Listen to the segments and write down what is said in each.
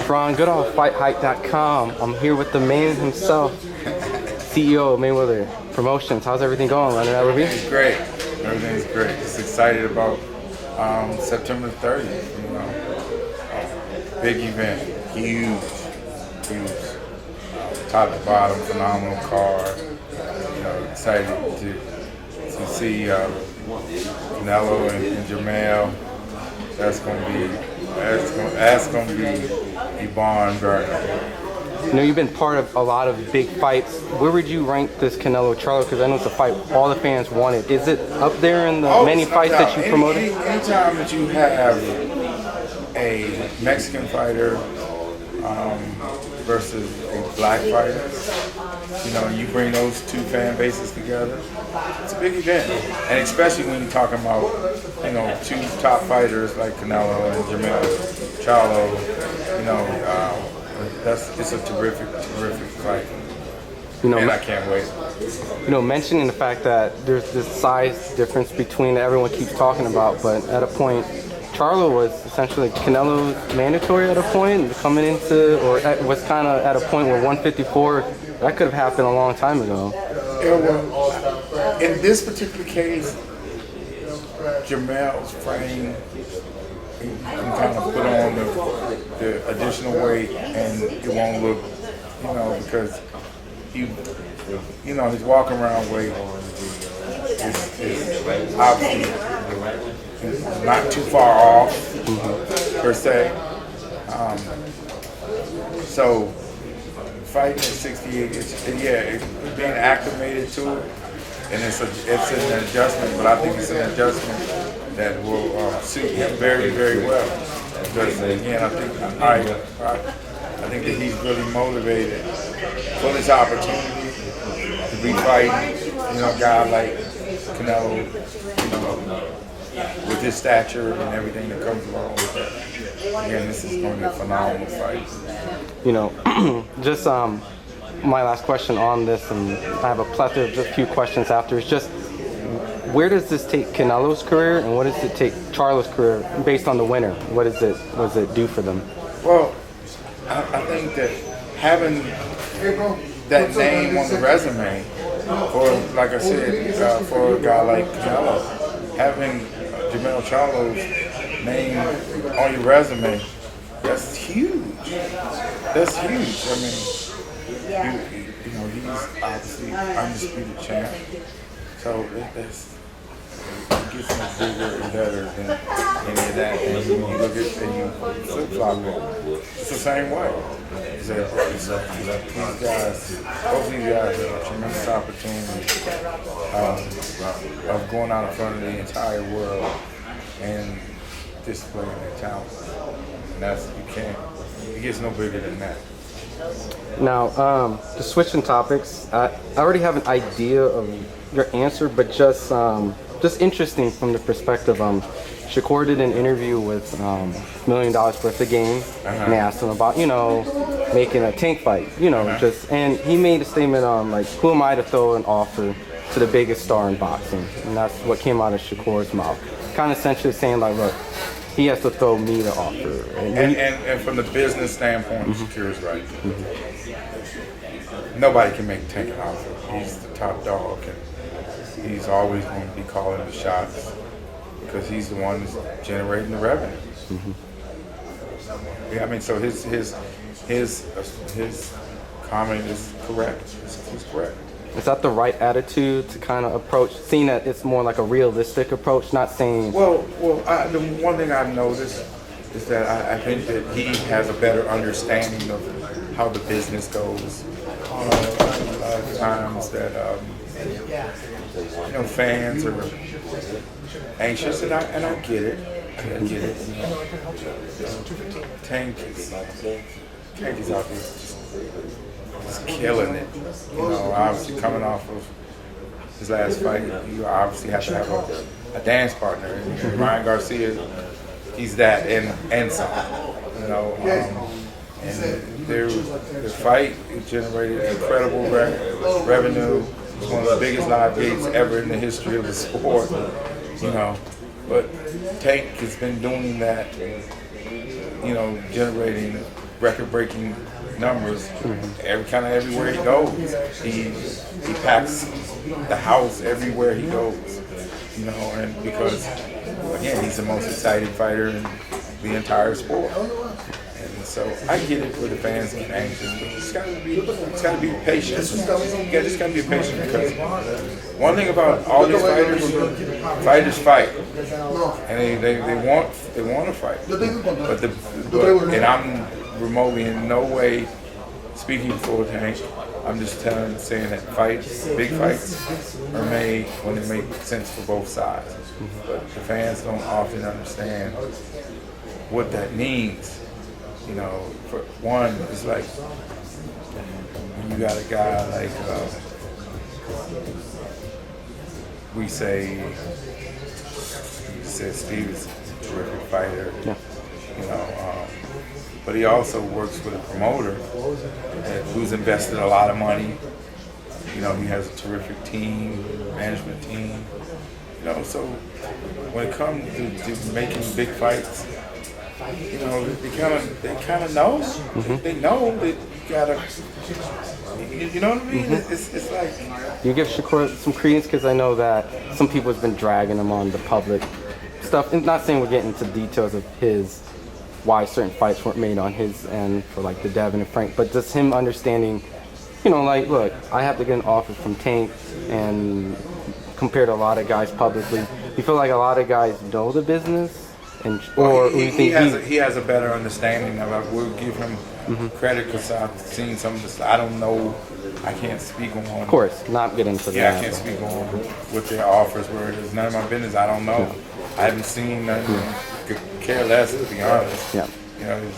Goodall, FightHype.com. I'm here with the man himself, CEO of Mayweather Promotions. How's everything going, Leonard Ellerbe? Everything's great. Everything's great. Just excited about September 30th. You know, big event, huge. Top to bottom, phenomenal card. You know, excited to see Canelo and Jermell. That's gonna be a barn burner. You know, you've been part of a lot of big fights. Where would you rank this Canelo Charlo? Because I know it's a fight all the fans wanted. Is it up there in the many fights that you promoted? Anytime that you have a Mexican fighter versus a black fighter, you know, you bring those two fan bases together, it's a big event. And especially when you're talking about, you know, two top fighters like Canelo and Jermell Charlo, you know, it's a terrific fight. You know, and I can't wait. You know, mentioning the fact that there's this size difference between that everyone keeps talking about, but at a point, Charlo was essentially Canelo's mandatory at a point, coming into, or was kind of at a point where 154, that could have happened a long time ago. In this particular case, Jermell's frame, you can kind of put on the additional weight and it won't look, you know, because you know, his walk around weight is obviously not too far off, per se. So fighting at 68, it's being acclimated to it, and it's an adjustment, but I think it's an adjustment that will suit him very, very well. Because again, I think that he's really motivated for this opportunity to be fighting, you know, a guy like Canelo, you know, with his stature and everything that comes along with that. Again, this is going to be a phenomenal fight. You know, just my last question on this, and I have a plethora of just a few questions after, is just where does this take Canelo's career and what does it take Charlo's career based on the winner? What does it do for them? Well, I think that having that name on the resume, or like I said, for a guy like Canelo, having Jermell Charlo's name on your resume, that's huge. That's huge. I mean, you know, he's obviously undisputed champ, so it gets much bigger and better than any of that. And you look at and you flip flop it, it's the same way. These guys, both these guys have a tremendous opportunity of going out in front of the entire world and displaying their talent. And that's, it gets no bigger than that. Now, just switching topics, I already have an idea of your answer, but just interesting from the perspective. Shakur did an interview with $1 million worth of game, and they asked him about, you know, making a tank fight, you know, and he made a statement on, like, who am I to throw an offer to the biggest star in boxing? And that's what came out of Shakur's mouth. Kind of essentially saying, like, look, he has to throw me the offer. And from the business standpoint, Shakur's right. Nobody can make Tank an offer. He's the top dog, and he's always going to be calling the shots because he's the one that's generating the revenue. Yeah, I mean, so his comment is correct. It's correct. Is that the right attitude to kind of approach, seeing that it's more like a realistic approach, not saying... Well, the one thing I've noticed is that I think that he has a better understanding of how the business goes. A lot of times that, you know, fans are anxious, and I get it. You know. Tank is out there just killing it. You know, obviously coming off of his last fight, you obviously have to have a dance partner. And Ryan Garcia, he's that and some. You know, and the fight generated incredible revenue. It's one of the biggest live gates ever in the history of the sport. You know, but Tank has been doing that, you know, generating record-breaking numbers everywhere he goes. He packs the house everywhere he goes, you know, and because again he's the most exciting fighter in the entire sport. And so I get it where the fans get anxious, but it's gotta be patient. You just gotta be patient because one thing about all these fighters fight, and they want to fight. But and I'm remotely in no way speaking for Tank. I'm just saying that big fights are made when they make sense for both sides. But the fans don't often understand what that means. You know, for one, it's like when you got a guy like we said Stevenson, a terrific fighter. Yeah. You know, but he also works with a promoter who's invested a lot of money. You know, he has a terrific team, management team. You know, so when it comes to making big fights, you know, they kind of know. They know that you gotta. You know what I mean? It's like You give Shakur some credence because I know that some people have been dragging him on the public stuff. And not saying we're getting into details of why certain fights weren't made on his end for like the Devin and Frank, but just him understanding, you know, like, look, I have to get an offer from Tank, and compared to a lot of guys publicly, you feel like a lot of guys know the business, he has a better understanding of it. We'll give him credit because I've seen some of this. I don't know. I can't speak on. Of course, not get into that. Yeah, I can't speak on what their offers were. It's none of my business. I don't know. Yeah. I haven't seen nothing. Could care less, to be honest. Yeah. You know,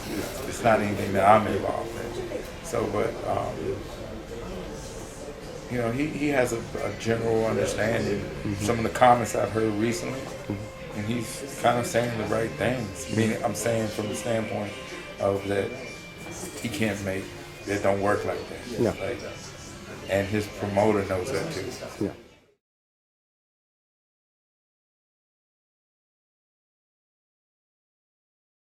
it's not anything that I'm involved in. So, but you know, he has a general understanding. Some of the comments I've heard recently, and he's kind of saying the right things. Meaning, I'm saying from the standpoint of that he can't make it don't work like that. Yeah. Like, and his promoter knows that too. Yeah.